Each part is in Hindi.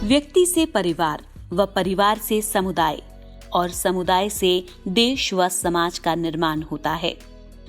व्यक्ति से परिवार व परिवार से समुदाय और समुदाय से देश व समाज का निर्माण होता है।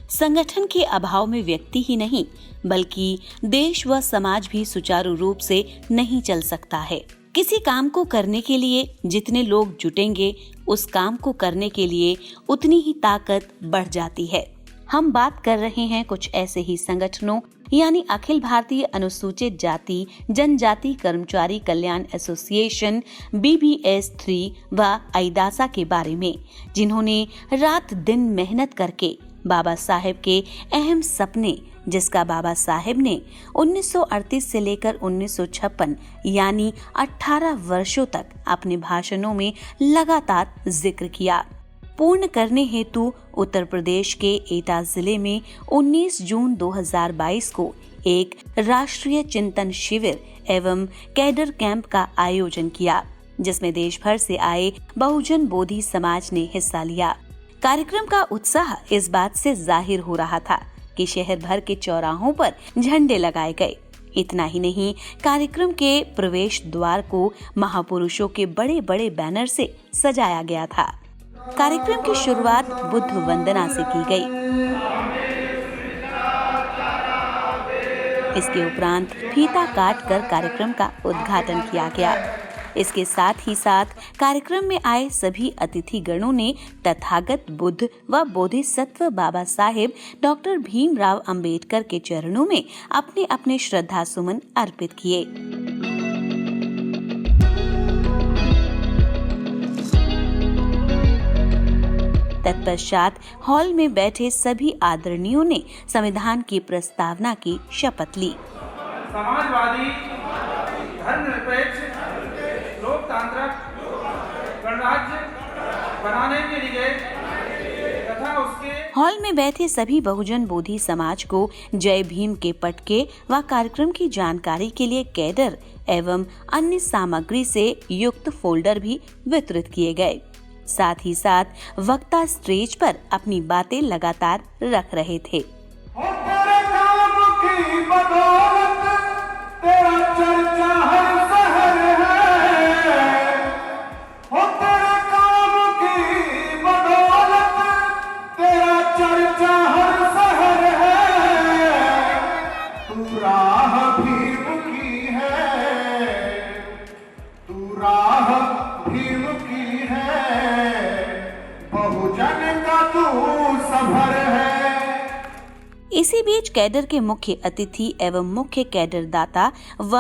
संगठन के अभाव में व्यक्ति ही नहीं बल्कि देश व समाज भी सुचारू रूप से नहीं चल सकता है। किसी काम को करने के लिए जितने लोग जुटेंगे, उस काम को करने के लिए उतनी ही ताकत बढ़ जाती है। हम बात कर रहे हैं कुछ ऐसे ही संगठनों यानी अखिल भारतीय अनुसूचित जाति जनजाति कर्मचारी कल्याण एसोसिएशन BBS3 व आईदासा के बारे में, जिन्होंने रात दिन मेहनत करके बाबा साहेब के अहम सपने, जिसका बाबा साहेब ने 1938 से लेकर 1956 यानी 18 वर्षों तक अपने भाषणों में लगातार जिक्र किया, पूर्ण करने हेतु उत्तर प्रदेश के एटा जिले में 19 जून 2022 को एक राष्ट्रीय चिंतन शिविर एवं कैडर कैंप का आयोजन किया, जिसमें देश भर से आए बहुजन बोधि समाज ने हिस्सा लिया। कार्यक्रम का उत्साह इस बात से जाहिर हो रहा था कि शहर भर के चौराहों पर झंडे लगाए गए। इतना ही नहीं, कार्यक्रम के प्रवेश द्वार को महापुरुषों के बड़े बड़े बैनर से सजाया गया था। कार्यक्रम की शुरुआत बुद्ध वंदना से की गई। इसके उपरांत फीता काट कर कार्यक्रम का उद्घाटन किया गया। इसके साथ ही साथ कार्यक्रम में आए सभी अतिथि गणों ने तथागत बुद्ध व बोधिसत्व बाबा साहेब डॉक्टर भीमराव अंबेडकर के चरणों में अपने अपने श्रद्धा सुमन अर्पित किए। तत्पश्चात हॉल में बैठे सभी आदरणीयों ने संविधान की प्रस्तावना की शपथ ली। समाजवादी, धर्मनिरपेक्ष, लोकतांत्रिक गणराज्य बनाने के लिए तथा उसके हॉल में बैठे सभी बहुजन बोधि समाज को जय भीम के पटके व कार्यक्रम की जानकारी के लिए कैडर एवं अन्य सामग्री से युक्त फोल्डर भी वितरित किए गए। साथ ही साथ वक्ता स्टेज पर अपनी बातें लगातार रख रहे थे। इसी बीच कैडर के मुख्य अतिथि एवं मुख्य कैडर दाता व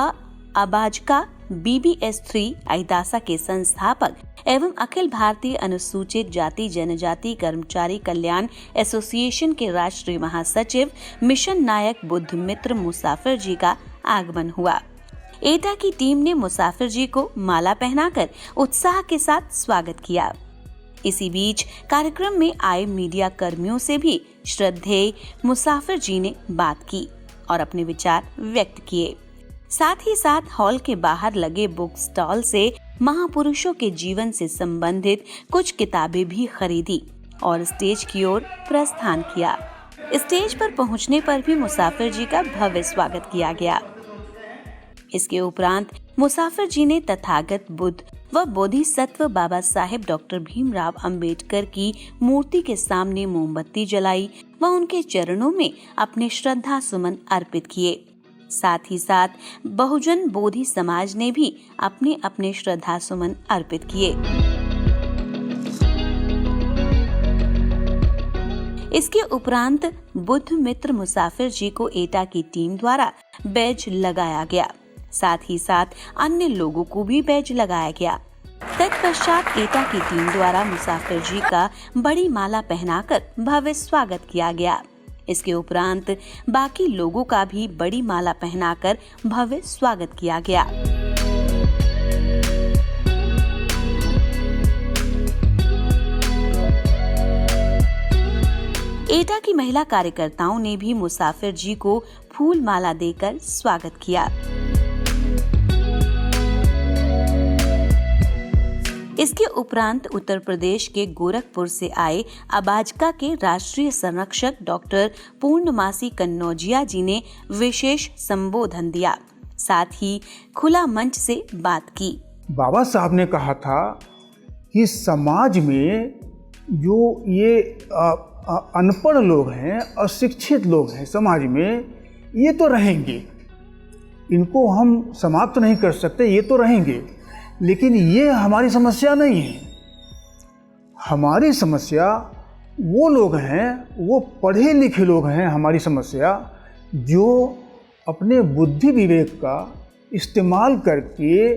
अबाजका BBS3 आईदासा के संस्थापक एवं अखिल भारतीय अनुसूचित जाति जनजाति कर्मचारी कल्याण एसोसिएशन के राष्ट्रीय महासचिव मिशन नायक बुद्ध मित्र मुसाफिर जी का आगमन हुआ। एटा की टीम ने मुसाफिर जी को माला पहनाकर उत्साह के साथ स्वागत किया। इसी बीच कार्यक्रम में आए मीडिया कर्मियों से भी श्रद्धेय मुसाफिर जी ने बात की और अपने विचार व्यक्त किए। साथ ही साथ हॉल के बाहर लगे बुक स्टॉल से महापुरुषों के जीवन से संबंधित कुछ किताबें भी खरीदी और स्टेज की ओर प्रस्थान किया। स्टेज पर पहुंचने पर भी मुसाफिर जी का भव्य स्वागत किया गया। इसके उपरांत मुसाफिर जी ने तथागत बुद्ध व बोधिसत्व बाबा साहेब डॉक्टर भीमराव अंबेडकर की मूर्ति के सामने मोमबत्ती जलाई व उनके चरणों में अपने श्रद्धा सुमन अर्पित किए। साथ ही साथ बहुजन बोधि समाज ने भी अपने अपने श्रद्धा सुमन अर्पित किए। इसके उपरांत बुद्ध मित्र मुसाफिर जी को एटा की टीम द्वारा बैज लगाया गया। साथ ही साथ अन्य लोगों को भी बैज लगाया गया। तत्पश्चात एटा की टीम द्वारा मुसाफिर जी का बड़ी माला पहनाकर भव्य स्वागत किया गया। इसके उपरांत बाकी लोगों का भी बड़ी माला पहनाकर भव्य स्वागत किया गया। एटा की महिला कार्यकर्ताओं ने भी मुसाफिर जी को फूल माला देकर स्वागत किया। इसके उपरांत उत्तर प्रदेश के गोरखपुर से आए अबाजका के राष्ट्रीय संरक्षक डॉक्टर पूर्णमासी कन्नौजिया जी ने विशेष संबोधन दिया। साथ ही खुला मंच से बात की। बाबा साहब ने कहा था कि समाज में जो ये अनपढ़ लोग हैं, अशिक्षित लोग हैं समाज में, ये तो रहेंगे, इनको हम समाप्त नहीं कर सकते, ये तो रहेंगे, लेकिन ये हमारी समस्या नहीं है। हमारी समस्या वो लोग हैं, वो पढ़े लिखे लोग हैं, हमारी समस्या जो अपने बुद्धि विवेक का इस्तेमाल करके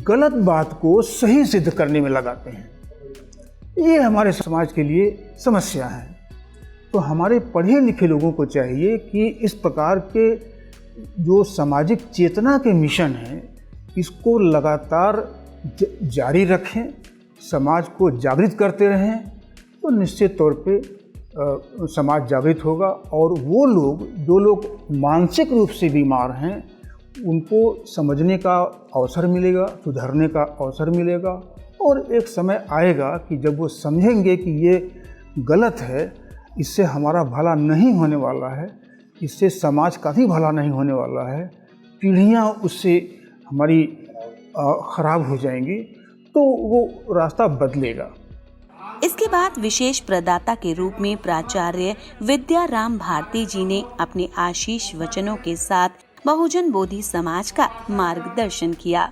गलत बात को सही सिद्ध करने में लगाते हैं। ये हमारे समाज के लिए समस्या है। तो हमारे पढ़े लिखे लोगों को चाहिए कि इस प्रकार के जो सामाजिक चेतना के मिशन हैं, इसको लगातार जारी रखें, समाज को जागृत करते रहें, तो निश्चित तौर पे समाज जागृत होगा। और वो लोग जो लोग मानसिक रूप से बीमार हैं, उनको समझने का अवसर मिलेगा, सुधरने का अवसर मिलेगा, और एक समय आएगा कि जब वो समझेंगे कि ये गलत है, इससे हमारा भला नहीं होने वाला है, इससे समाज का भी भला नहीं होने वाला है, पीढ़ियाँ उससे हमारी ख़राब हो जाएंगी, तो वो रास्ता बदलेगा। इसके बाद विशेष प्रदाता के रूप में प्राचार्य विद्याराम भारती जी ने अपने आशीष वचनों के साथ बहुजन बोधि समाज का मार्गदर्शन किया।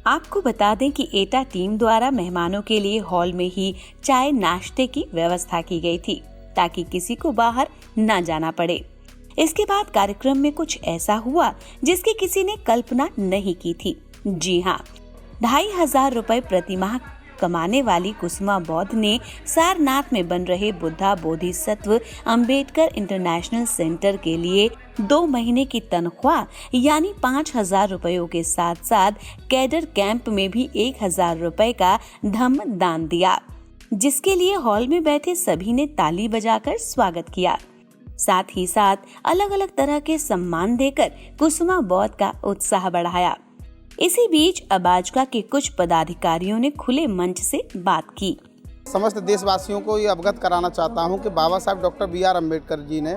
आपको बता दें कि एटा टीम द्वारा मेहमानों के लिए हॉल में ही चाय नाश्ते की व्यवस्था की गई थी, ताकि किसी को बाहर न जाना पड़े। इसके बाद कार्यक्रम में कुछ ऐसा हुआ जिसकी किसी ने कल्पना नहीं की थी। जी हाँ, 2500 रुपए प्रतिमाह कमाने वाली कुसुमा बौद्ध ने सारनाथ में बन रहे बुद्धा बोधिसत्व अंबेडकर इंटरनेशनल सेंटर के लिए 2 महीने की तनख्वाह यानी 5000 रुपयों के साथ साथ कैडर कैंप में भी 1000 रुपए का धम्म दान दिया, जिसके लिए हॉल में बैठे सभी ने ताली बजाकर स्वागत किया। साथ ही साथ अलग अलग तरह के सम्मान देकर कुसुमा बौद्ध का उत्साह बढ़ाया। इसी बीच अबाजका के कुछ पदाधिकारियों ने खुले मंच से बात की। समस्त देशवासियों को ये अवगत कराना चाहता हूँ कि बाबा साहब डॉक्टर B.R. अम्बेडकर जी ने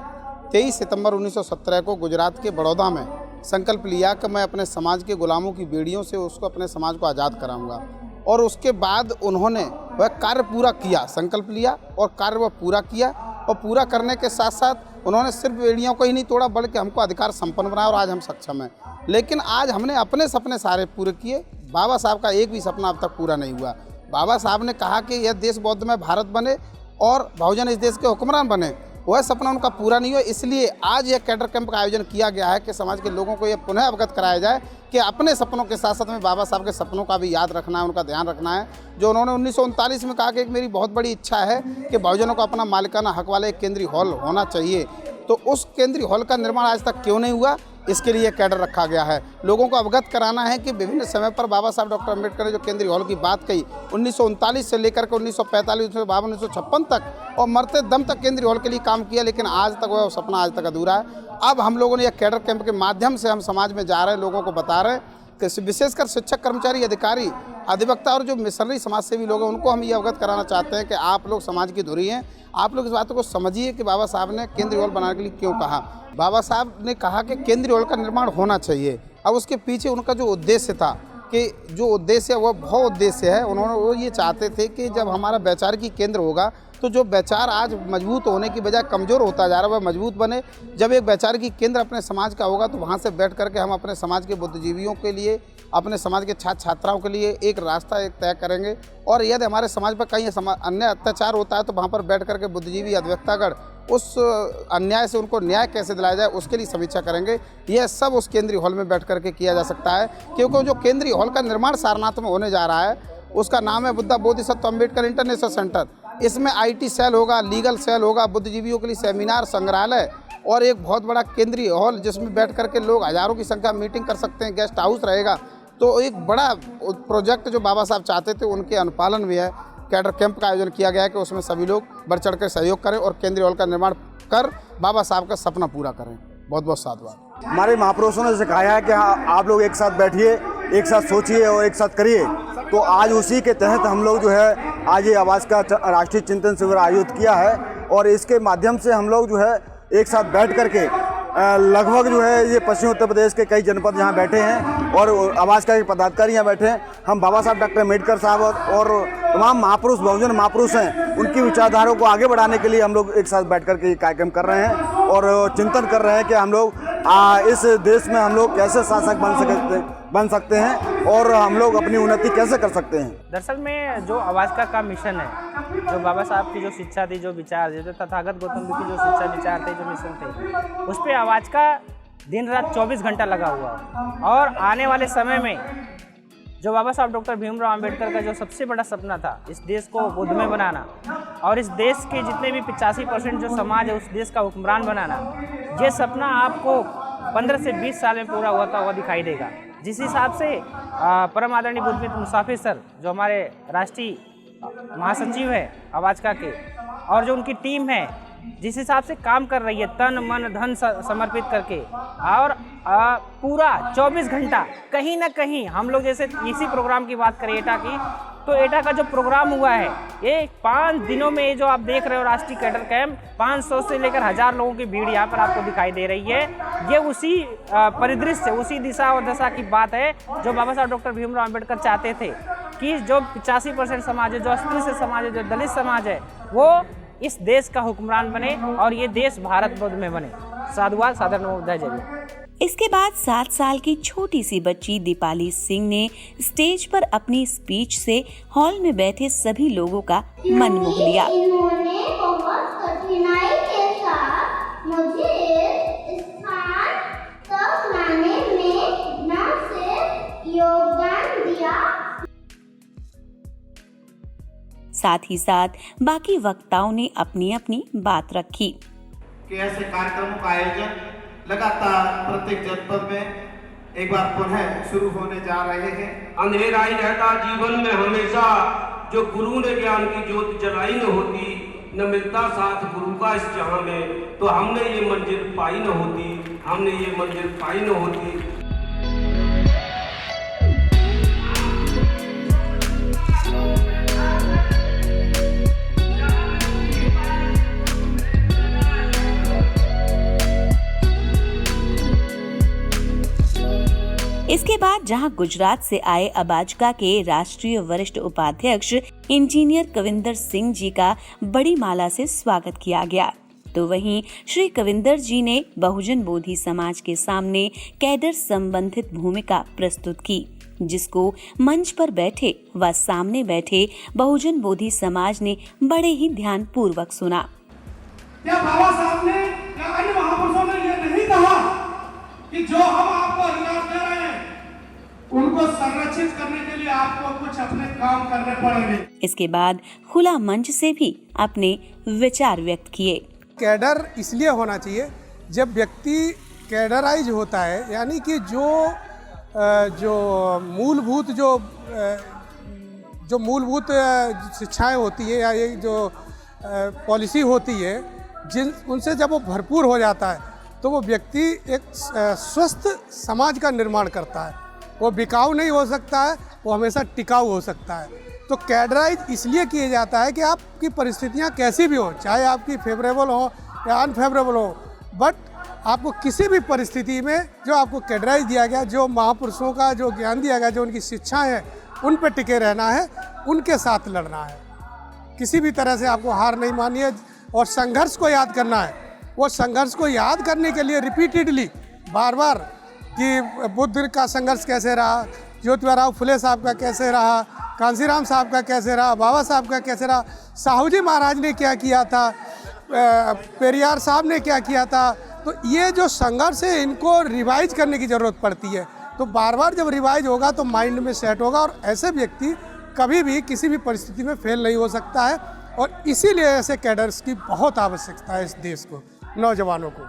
23 सितंबर 1917 को गुजरात के बड़ौदा में संकल्प लिया कि मैं अपने समाज के गुलामों की बेड़ियों से उसको अपने समाज को आज़ाद कराऊंगा। और उसके बाद उन्होंने वह कार्य पूरा किया, संकल्प लिया और कार्य वह पूरा किया। और पूरा करने के साथ साथ उन्होंने सिर्फ बेड़ियों को ही नहीं तोड़ा, बल्कि हमको अधिकार संपन्न बनाया और आज हम सक्षम हैं। लेकिन आज हमने अपने सपने सारे पूरे किए, बाबा साहब का एक भी सपना अब तक पूरा नहीं हुआ। बाबा साहब ने कहा कि यह देश बौद्ध में भारत बने और बहुजन इस देश के हुक्मरान बने, वह सपना उनका पूरा नहीं हुआ। इसलिए आज यह कैडर कैंप का आयोजन किया गया है कि समाज के लोगों को यह पुनः अवगत कराया जाए कि अपने सपनों के साथ साथ में बाबा साहब के सपनों का भी याद रखना है, उनका ध्यान रखना है। जो उन्होंने 1939 में कहा कि एक मेरी बहुत बड़ी इच्छा है कि बहुजनों को अपना मालिकाना हक वाला एक केंद्रीय हॉल होना चाहिए, तो उस केंद्रीय हॉल का निर्माण आज तक क्यों नहीं हुआ, इसके लिए कैडर रखा गया है। लोगों को अवगत कराना है कि विभिन्न समय पर बाबा साहब डॉक्टर अम्बेडकर ने जो केंद्रीय हॉल की बात कही 1939 से लेकर के 1945, 1956 तक और मरते दम तक केंद्रीय हॉल के लिए काम किया, लेकिन आज तक वह सपना आज तक अधूरा है। अब हम लोगों ने यह कैडर कैंप के माध्यम से हम समाज में जा रहे हैं, लोगों को बता रहे हैं कि विशेषकर शिक्षक, कर्मचारी, अधिकारी, अधिवक्ता और जो मिशनरी समाज सेवी लोग हैं, उनको हम ये अवगत कराना चाहते हैं कि आप लोग समाज की धुरी हैं। आप लोग इस बात को समझिए कि बाबा साहब ने केंद्रीय हॉल बनाने के लिए क्यों कहा। बाबा साहब ने कहा कि केंद्रीय हॉल का निर्माण होना चाहिए। अब उसके पीछे उनका जो उद्देश्य था, कि जो उद्देश्य है वह बहुत उद्देश्य है। उन्होंने वो ये चाहते थे कि जब हमारा वैचारिकी केंद्र होगा तो जो वैचार आज मजबूत होने की बजाय कमज़ोर होता जा रहा है वह मजबूत बने। जब एक वैचारिकी केंद्र अपने समाज का होगा तो वहाँ से बैठ करके हम अपने समाज के बुद्धिजीवियों के लिए, अपने समाज के छात्र छात्राओं के लिए एक रास्ता एक तय करेंगे। और यदि हमारे समाज पर कहीं अन्य अत्याचार होता है तो वहाँ पर बैठ करके बुद्धिजीवी, अधिवक्तागण उस अन्याय से उनको न्याय कैसे दिलाया जाए उसके लिए समीक्षा करेंगे। यह सब उस केंद्रीय हॉल में बैठ करके किया जा सकता है, क्योंकि जो केंद्रीय हॉल का निर्माण सारनाथ में होने जा रहा है उसका नाम है बुद्धा बोधिसत्व अम्बेडकर इंटरनेशनल सेंटर। इसमें IT सेल होगा, लीगल सेल होगा, बुद्धिजीवियों के लिए सेमिनार, संग्रहालय और एक बहुत बड़ा केंद्रीय हॉल जिसमें बैठ करके लोग हज़ारों की संख्या मीटिंग कर सकते हैं, गेस्ट हाउस रहेगा। तो एक बड़ा प्रोजेक्ट जो बाबा साहब चाहते थे उनके अनुपालन में है कैडर कैंप का आयोजन किया गया है कि उसमें सभी लोग बढ़ चढ़ कर सहयोग करें और केंद्रीय हॉल का निर्माण कर बाबा साहब का सपना पूरा करें। बहुत बहुत साधुवाद। हमारे महापुरुषों ने सिखाया है कि हाँ, आप लोग एक साथ बैठिए, एक साथ सोचिए और एक साथ करिए। तो आज उसी के तहत हम लोग जो है आज ये आवाज़ का राष्ट्रीय चिंतन शिविर आयोजित किया है और इसके माध्यम से हम लोग जो है एक साथ बैठ करके लगभग जो है ये पश्चिम उत्तर प्रदेश के कई जनपद यहाँ बैठे हैं और आवास का कार्यकर्ता यहाँ बैठे हैं। हम बाबा साहब डॉक्टर अम्बेडकर साहब और तमाम महापुरुष, बहुजन महापुरुष हैं, उनकी विचारधाराओं को आगे बढ़ाने के लिए हम लोग एक साथ बैठ कर के ये कार्यक्रम कर रहे हैं और चिंतन कर रहे हैं कि हम लोग इस देश में हम लोग कैसे शासक बन सकते हैं और हम लोग अपनी उन्नति कैसे कर सकते हैं। दरअसल में जो आवाज का मिशन है, जो बाबा साहब की जो शिक्षा थी, जो विचार, जो तथागत गौतम बुद्ध की जो शिक्षा विचार थे, जो मिशन थे, उस पर आवाज का दिन रात 24 घंटा लगा हुआ है। और आने वाले समय में जो बाबा साहब डॉक्टर भीमराव अंबेडकर का जो सबसे बड़ा सपना था, इस देश को बुद्धमय बनाना और इस देश के जितने भी 85% जो समाज है उस देश का हुक्मरान बनाना, ये सपना आपको 15 से 20 साल में पूरा होता हुआ दिखाई देगा। जिस हिसाब से परम आदरणीय बुद्धमित्र मुसाफिर सर, जो हमारे राष्ट्रीय महासचिव है आवाज़का के, और जो उनकी टीम है जिस हिसाब से काम कर रही है तन मन धन समर्पित करके, और पूरा 24 घंटा कहीं ना कहीं हम लोग, जैसे इसी प्रोग्राम की बात करें एटा की, तो एटा का जो प्रोग्राम हुआ है ये 5 दिनों में, ये जो आप देख रहे हो राष्ट्रीय कैडर कैंप, 500 से लेकर 1000 लोगों की भीड़ यहाँ पर आपको दिखाई दे रही है। ये उसी परिदृश्य, उसी दिशा और दशा की बात है जो बाबा साहब डॉक्टर भीमराव अंबेडकर चाहते थे कि जो 85% समाज है, जो अस्पृश्य समाज है, जो दलित समाज है, वो इस देश का हुक्मरान बने और ये देश भारत बुद्ध में बने। साधुवाद, सादर नमोबुद्धाय, जय। इसके बाद 7 साल की छोटी सी बच्ची दीपाली सिंह ने स्टेज पर अपनी स्पीच से हॉल में बैठे सभी लोगों का मन मोह लिया। इन्होंने बहुत कठिनाई के साथ मुझे इस स्थान तक लाने में न सिर्फ योगदान दिया, साथ ही साथ बाकी वक्ताओं ने अपनी अपनी बात रखी कि ऐसे कार्यक्रमों का आयोजन लगातार प्रत्येक जनपद में एक बार पुनः शुरू होने जा रहे हैं। अंधेरा ही रहता जीवन में हमेशा, जो गुरु ने ज्ञान की ज्योत जलाई न होती, न मिलता साथ गुरु का इस जहां में, तो हमने ये मंजिल पाई न होती, हमने ये मंजिल पाई न होती। इसके बाद जहां गुजरात से आए अबाजका के राष्ट्रीय वरिष्ठ उपाध्यक्ष इंजीनियर कविंदर सिंह जी का बड़ी माला से स्वागत किया गया, तो वहीं श्री कविंदर जी ने बहुजन बोधि समाज के सामने कैडर संबंधित भूमिका प्रस्तुत की, जिसको मंच पर बैठे व सामने बैठे बहुजन बोधि समाज ने बड़े ही ध्यान पूर्वक सुना। क्या बाबा साहब ने या अन्य महापुरुषों ने ये नहीं कहा कि जो हम आपको अधिकार दे रहे हैं उनको संरक्षित करने के लिए आपको कुछ अपने काम करने पड़ेंगे। इसके बाद खुला मंच से भी अपने विचार व्यक्त किए। कैडर इसलिए होना चाहिए जब व्यक्ति कैडराइज होता है, यानी कि जो मूलभूत मूलभूत शिक्षाएं होती है या ये जो पॉलिसी होती है, उनसे जब वो भरपूर हो जाता है तो वो व्यक्ति एक स्वस्थ समाज का निर्माण करता है। वो बिकाऊ नहीं हो सकता है, वो हमेशा टिकाऊ हो सकता है। तो कैडराइज इसलिए किया जाता है कि आपकी परिस्थितियाँ कैसी भी हो, चाहे आपकी फेवरेबल हो या अनफेवरेबल हो, बट आपको किसी भी परिस्थिति में जो आपको कैडराइज दिया गया, जो महापुरुषों का जो ज्ञान दिया गया, जो उनकी शिक्षाएं हैं, उन पर टिके रहना है, उनके साथ लड़ना है। किसी भी तरह से आपको हार नहीं माननी है और संघर्ष को याद करना है। वो संघर्ष को याद करने के लिए रिपीटेडली बार बार कि बुद्ध का संघर्ष कैसे रहा, ज्योतिबा फुले साहब का कैसे रहा, कांसीराम साहब का कैसे रहा, बाबा साहब का कैसे रहा, साहू जी महाराज ने क्या किया था, पेरियार साहब ने क्या किया था। तो ये जो संघर्ष है इनको रिवाइज करने की ज़रूरत पड़ती है। तो बार बार जब रिवाइज होगा तो माइंड में सेट होगा और ऐसे व्यक्ति कभी भी किसी भी परिस्थिति में फेल नहीं हो सकता है। और इसीलिए ऐसे कैडर्स की बहुत आवश्यकता है इस देश को, नौजवानों को।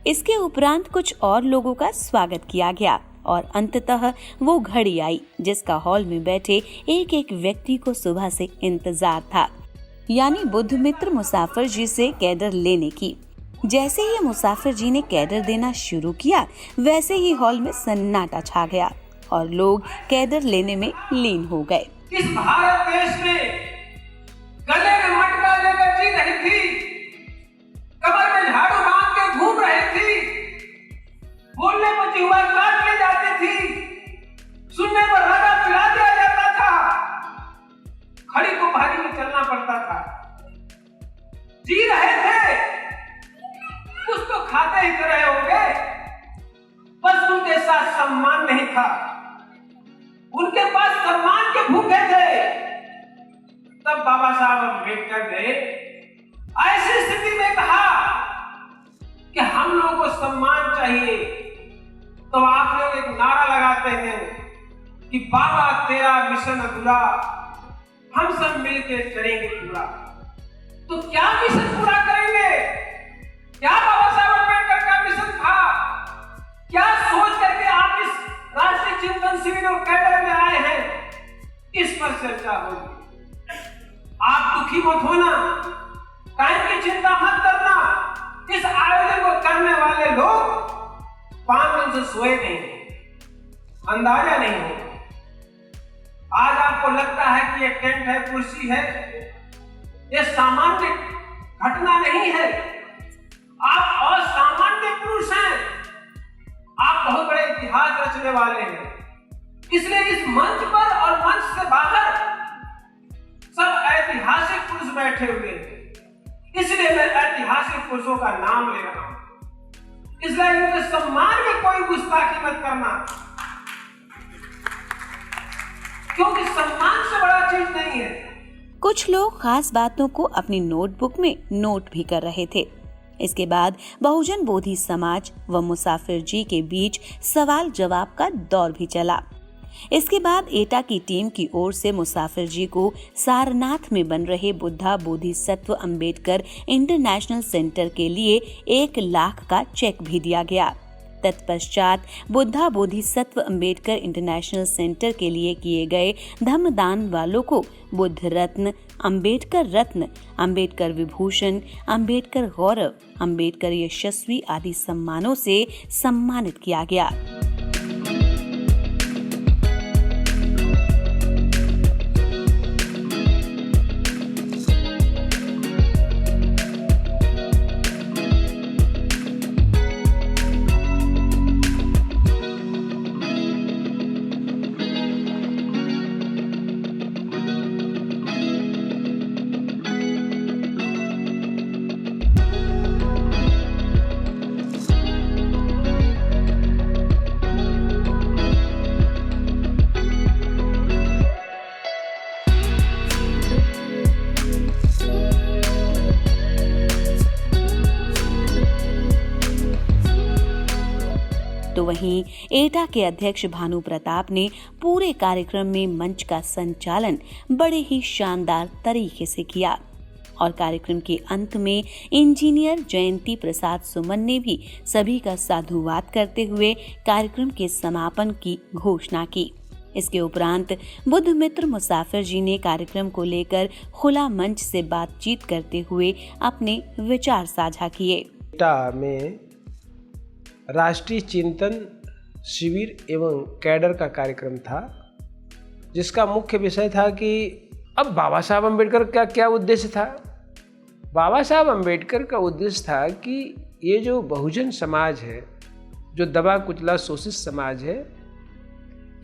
इसके उपरांत कुछ और लोगों का स्वागत किया गया और अंततः वो घड़ी आई जिसका हॉल में बैठे एक एक व्यक्ति को सुबह से इंतजार था, यानी बुद्धमित्र मुसाफिर जी से कैडर लेने की। जैसे ही मुसाफिर जी ने कैडर देना शुरू किया, वैसे ही हॉल में सन्नाटा छा गया और लोग कैडर लेने में लीन हो गए। इस भारत देश में गले में मटका लेकर जी रही थी, कमर में झाड़ू बांध के घूम रही थी, बोलने पर जिह्वा काट ली जाती थी, सुनने पर रागा पिला दिया जाता था, खड़ी को भारी में चलना पड़ता था। जी रहे थे, कुछ तो खाते ही रहे होंगे, बस उनके साथ सम्मान नहीं था। उनके पास सम्मान के भूखे थे। तब बाबा साहब अम्बेडकर ने ऐसी स्थिति में कहा कि हम लोगों को सम्मान चाहिए, तो आप लोग एक नारा लगाते हैं कि बाबा तेरा मिशन अधूरा, हम सब मिलकर करेंगे पूरा। तो क्या मिशन पूरा करेंगे? क्या बाबा साहब अम्बेडकर का मिशन था? क्या सोच करके आप इस राष्ट्रीय चिंतन शिविर और कैडर में आए हैं? इस पर चर्चा होगी। आप दुखी मत होना, टाइम की चिंता मत करना। इस आयोजन को करने वाले लोग 5 दिन से सोए नहीं, अंदाजा नहीं हो। आज आपको लगता है कि ये टेंट है, कुर्सी है, ये सामान्य घटना नहीं है। आप असामान्य पुरुष हैं, आप बहुत बड़े इतिहास रचने वाले हैं। इसलिए इस मंच पर और मंच से बाहर सब ऐतिहासिक पुरुष बैठे हुए हैं। इसलिए मैं ऐतिहासिक पुरुषों का नाम ले रहा हूं। इसलिए इनके सम्मान में कोई गुस्ताखी मत करना, क्योंकि सम्मान से बड़ा चीज नहीं है। कुछ लोग खास बातों को अपनी नोटबुक में नोट भी कर रहे थे। इसके बाद बहुजन बोधि समाज व मुसाफिर जी के बीच सवाल जवाब का दौर भी चला। इसके बाद एटा की टीम की ओर से मुसाफिर जी को सारनाथ में बन रहे बुद्धा बोधिसत्व अंबेडकर इंटरनेशनल सेंटर के लिए 1 लाख का चेक भी दिया गया। तत्पश्चात बुद्धा बोधिसत्व अंबेडकर इंटरनेशनल सेंटर के लिए किए गए धम्मदान वालों को बुद्ध रत्न, अंबेडकर विभूषण, अंबेडकर गौरव, अंबेडकर यशस्वी आदि सम्मानों से सम्मानित किया गया। तो वहीं एटा के अध्यक्ष भानु प्रताप ने पूरे कार्यक्रम में मंच का संचालन बड़े ही शानदार तरीके से किया और कार्यक्रम के अंत में इंजीनियर जयंती प्रसाद सुमन ने भी सभी का साधुवाद करते हुए कार्यक्रम के समापन की घोषणा की। इसके उपरांत बुद्ध मित्र मुसाफिर जी ने कार्यक्रम को लेकर खुला मंच से बातचीत करते हुए अपने विचार साझा किए। एटा में राष्ट्रीय चिंतन शिविर एवं कैडर का कार्यक्रम था, जिसका मुख्य विषय था कि अब बाबा साहब अम्बेडकर का क्या उद्देश्य था। बाबा साहब अम्बेडकर का उद्देश्य था कि ये जो बहुजन समाज है, जो दबा कुचला शोषित समाज है,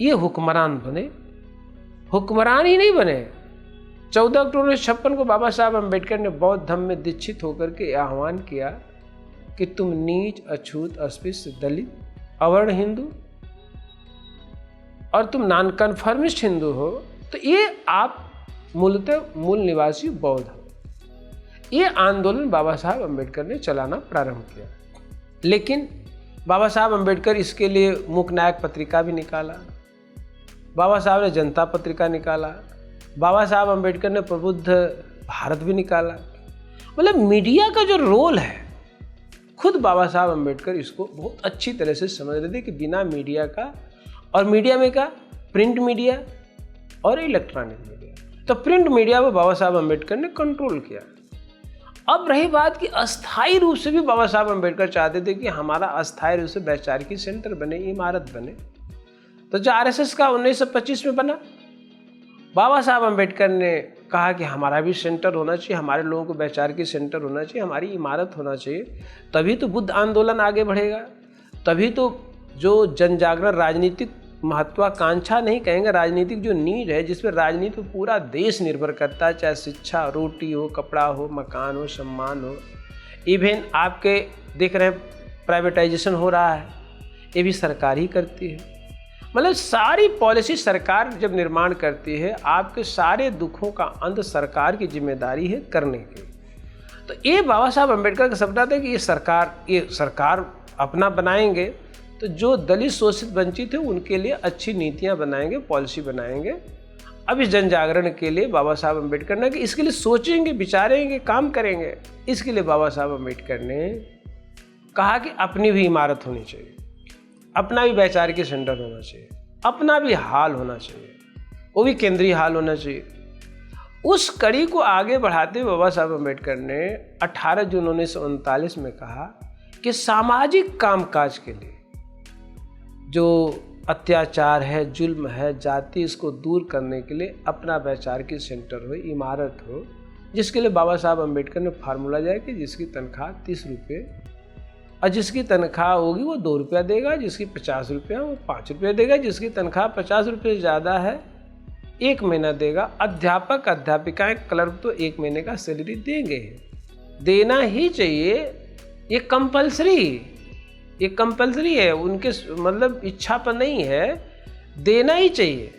ये हुक्मरान बने। हुक्मरान ही नहीं बने। 14 अक्टूबर 1956 को बाबा साहब अम्बेडकर ने बौद्ध धर्म में दीक्षित होकर के आह्वान किया कि तुम नीच, अछूत, अस्पृश्य, दलित, अवर्ण हिंदू और तुम नॉन कन्फर्मिस्ट हिंदू हो, तो ये आप मूलतः मूल निवासी बौद्ध हो। ये आंदोलन बाबा साहब अम्बेडकर ने चलाना प्रारंभ किया। लेकिन बाबा साहब अम्बेडकर इसके लिए मूकनायक पत्रिका भी निकाला, बाबा साहब ने जनता पत्रिका निकाला, बाबा साहब अम्बेडकर ने प्रबुद्ध भारत भी निकाला। मतलब मीडिया का जो रोल है, खुद बाबा साहब अम्बेडकर इसको बहुत अच्छी तरह से समझ रहे थे कि बिना मीडिया का, और मीडिया में का प्रिंट मीडिया और इलेक्ट्रॉनिक मीडिया, तो प्रिंट मीडिया पर बाबा साहब अम्बेडकर ने कंट्रोल किया। अब रही बात कि अस्थायी रूप से भी बाबा साहब अम्बेडकर चाहते थे कि हमारा अस्थायी रूप से वैचारिकी सेंटर बने, इमारत बने। तो जो आरएसएस का 1925 में बना, बाबा साहब अम्बेडकर ने कहा कि हमारा भी सेंटर होना चाहिए, हमारे लोगों को वैचारिकी सेंटर होना चाहिए, हमारी इमारत होना चाहिए, तभी तो बुद्ध आंदोलन आगे बढ़ेगा। तभी तो जो जन जागरण राजनीतिक महत्वाकांक्षा नहीं कहेंगे, राजनीतिक जो नीड है जिस पर राजनीति पर पूरा देश निर्भर करता है, चाहे शिक्षा, रोटी हो, कपड़ा हो, मकान हो, सम्मान हो, इवन आपके देख रहे हैं प्राइवेटाइजेशन हो रहा है, ये भी सरकार ही करती है। मतलब सारी पॉलिसी सरकार जब निर्माण करती है, आपके सारे दुखों का अंत सरकार की जिम्मेदारी है करने की। तो ये बाबा साहब अम्बेडकर का सपना था कि ये सरकार अपना बनाएंगे तो जो दलित शोषित वंचित है उनके लिए अच्छी नीतियां बनाएंगे, पॉलिसी बनाएंगे। अब इस जन जागरण के लिए बाबा साहब अम्बेडकर ने कि इसके लिए सोचेंगे, विचारेंगे, काम करेंगे। इसके लिए बाबा साहब अम्बेडकर ने कहा कि अपनी भी इमारत होनी चाहिए, अपना भी वैचारिक सेंटर होना चाहिए, अपना भी हाल होना चाहिए, वो भी केंद्रीय हाल होना चाहिए। उस कड़ी को आगे बढ़ाते हुए बाबा साहब अम्बेडकर ने 18 जून 1939 में कहा कि सामाजिक कामकाज के लिए जो अत्याचार है, जुल्म है, जाति, इसको दूर करने के लिए अपना वैचारिक सेंटर हो, इमारत हो, जिसके लिए बाबा साहब अम्बेडकर ने फार्मूला दिया कि जिसकी तनख्वाह 30 रुपये और जिसकी तनख्वाह होगी वो 2 रुपया देगा, जिसकी 50 रुपया वो 5 रुपये देगा, जिसकी तनख्वाह 50 रुपये ज़्यादा है 1 महीना देगा। अध्यापक अध्यापिकाएं क्लर्क तो 1 महीने का सैलरी देंगे, देना ही चाहिए। ये कंपल्सरी है, उनके मतलब इच्छा पर नहीं है, देना ही चाहिए।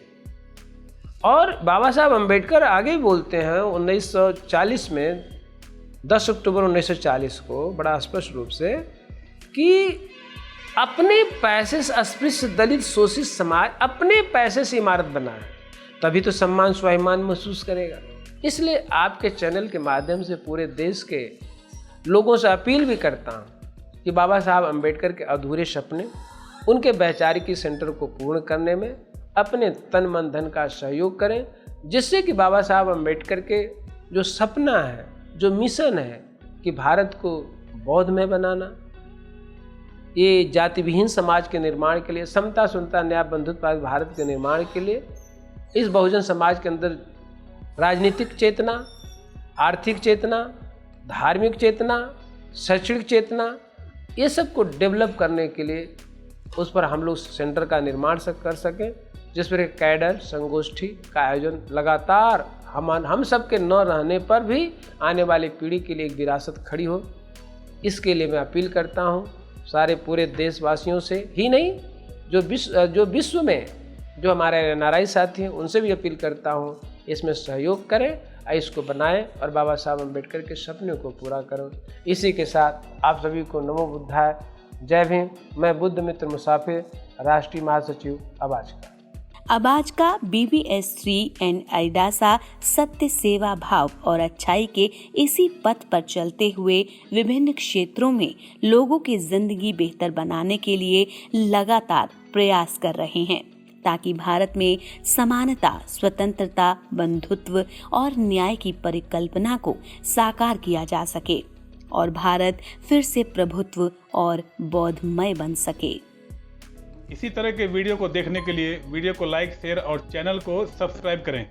और बाबा साहब अम्बेडकर आगे बोलते हैं 1940 में 10 अक्टूबर 1940 को बड़ा स्पष्ट रूप से कि अपने पैसे से अस्पृश्य दलित शोषित समाज अपने पैसे से इमारत बनाए, तभी तो सम्मान स्वाभिमान महसूस करेगा। इसलिए आपके चैनल के माध्यम से पूरे देश के लोगों से अपील भी करता हूँ कि बाबा साहब अम्बेडकर के अधूरे सपने, उनके वैचारिक सेंटर को पूर्ण करने में अपने तन मन धन का सहयोग करें, जिससे कि बाबा साहब अम्बेडकर के जो सपना है, जो मिशन है कि भारत को बौद्धमय बनाना, ये जाति विहीन समाज के निर्माण के लिए, समता सुनता न्याय बंधुत्व भारत के निर्माण के लिए, इस बहुजन समाज के अंदर राजनीतिक चेतना, आर्थिक चेतना, धार्मिक चेतना, शैक्षणिक चेतना, ये सब को डेवलप करने के लिए उस पर हम लोग सेंटर का निर्माण कर सकें, जिस पर एक कैडर संगोष्ठी का आयोजन लगातार हम सब के न रहने पर भी आने वाली पीढ़ी के लिए एक विरासत खड़ी हो। इसके लिए मैं अपील करता हूँ सारे पूरे देशवासियों से ही नहीं, जो विश्व में जो हमारे एनआरआई साथी हैं उनसे भी अपील करता हूँ इसमें सहयोग करें, इसको बनाएं और बाबा साहब अम्बेडकर के सपने को पूरा करो। इसी के साथ आप सभी को नमो बुद्धाय, जय भीम। मैं बुद्ध मित्र मुसाफिर, राष्ट्रीय महासचिव आवाज का। आवाज का BBS3 एंड आईडासा सत्य, सेवा भाव और अच्छाई के इसी पथ पर चलते हुए विभिन्न क्षेत्रों में लोगों की जिंदगी बेहतर बनाने के लिए लगातार प्रयास कर रहे हैं, ताकि भारत में समानता, स्वतंत्रता, बंधुत्व और न्याय की परिकल्पना को साकार किया जा सके और भारत फिर से प्रभुत्व और बौद्धमय बन सके। इसी तरह के वीडियो को देखने के लिए वीडियो को लाइक, शेयर और चैनल को सब्सक्राइब करें।